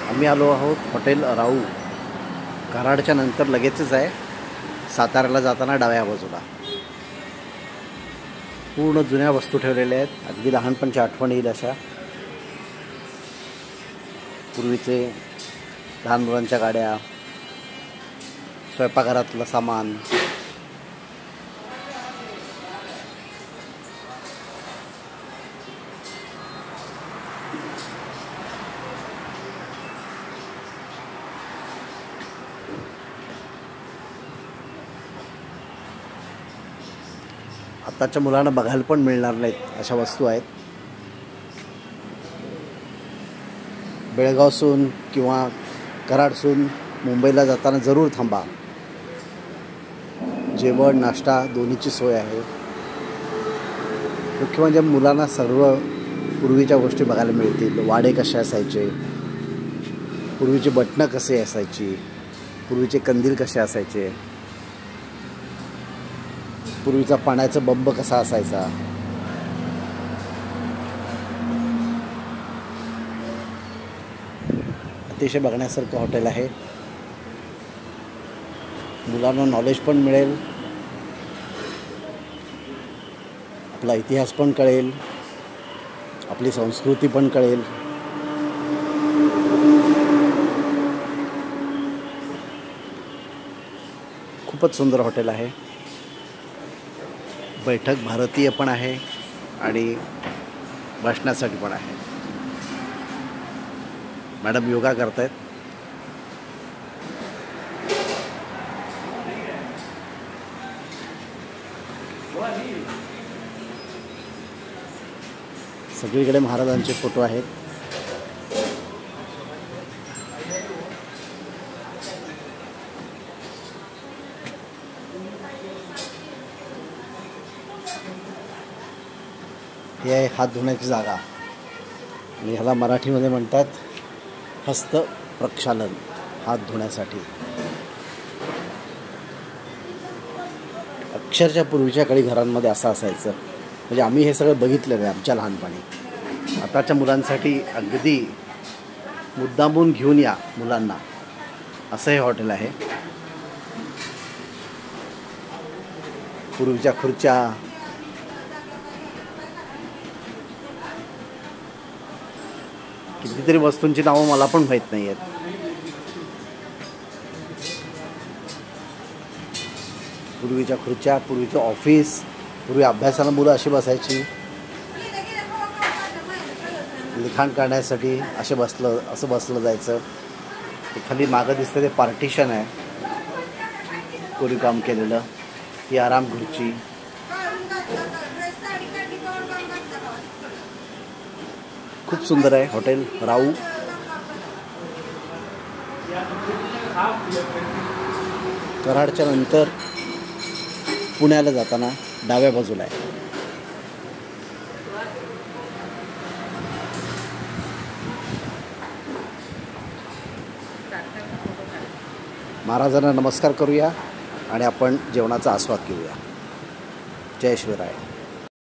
आम्ही आलो आहोत हॉटेल राऊ. कराडच्या नंतर लगेचच आहे. साताऱ्याला जाताना डाव्या बाजूला पूर्ण जुन्या वस्तू ठेवलेल्या आहेत. अगदी लहानपणची आठवण येईल अशा. पूर्वीचे लहान मुलांच्या गाड्या, स्वयंपाकघरातलं सामान, आताच्या मुलांना बघायला पण मिळणार नाहीत अशा वस्तू आहेत. बेळगावसून किंवा कराडसून मुंबईला जाताना जरूर थांबा. जेवण नाश्ता दोन्हीची सोय आहे. मुख्य म्हणजे मुलांना सर्व पूर्वीच्या गोष्टी बघायला मिळतील. वाडे कसे असायचे, पूर्वीची बटणं कसे असायची, पूर्वीचे कंदील कसे असायचे, पूर्वीचा पाण्याचा बंब कसा असायचा. अतिशय बघण्यासारखं हॉटेल आहे. मुलांना नॉलेज पण मिळेल, आपला इतिहास पण कळेल, आपली संस्कृती पण कळेल. खूपच सुंदर हॉटेल आहे. बैठक भारतीय पण आहे आणि बसण्यासाठी पण आहे. मॅडम योगा करतायत. सगळीकडे महाराजांचे फोटो आहेत. ही आहे हात धुण्याची जागा आणि ह्याला मराठीमध्ये म्हणतात हस्त प्रक्षालन. हात धुण्यासाठी अक्षरशः पूर्वीच्या काळी घरांमध्ये असं असायचं. म्हणजे आम्ही हे सगळं बघितलेलं आहे आमच्या लहानपणी. आताच्या मुलांसाठी अगदी मुद्दामून घेऊन या मुलांना असं हे हॉटेल आहे. पूर्वीच्या खुर्च्या, कितीतरी वस्तूंची नावं मला पण माहीत नाही आहेत. पूर्वीच्या खुर्च्या, पूर्वीचं ऑफिस, पूर्वी अभ्यासाला मुलं अशी बसायची. लिखाण करण्यासाठी असं बसलं जायचं. खाली मागं दिसतं ते पार्टिशन आहे कोरीव काम केलेलं. ही आराम खुर्ची. खूप सुंदर आहे हॉटेल राऊ. कराडच्या नंतर पुण्याला जाताना डाव्या बाजूला आहे. महाराजांना नमस्कार करूया आणि आपण जेवणाचा आस्वाद घेऊया. जय शिवराय.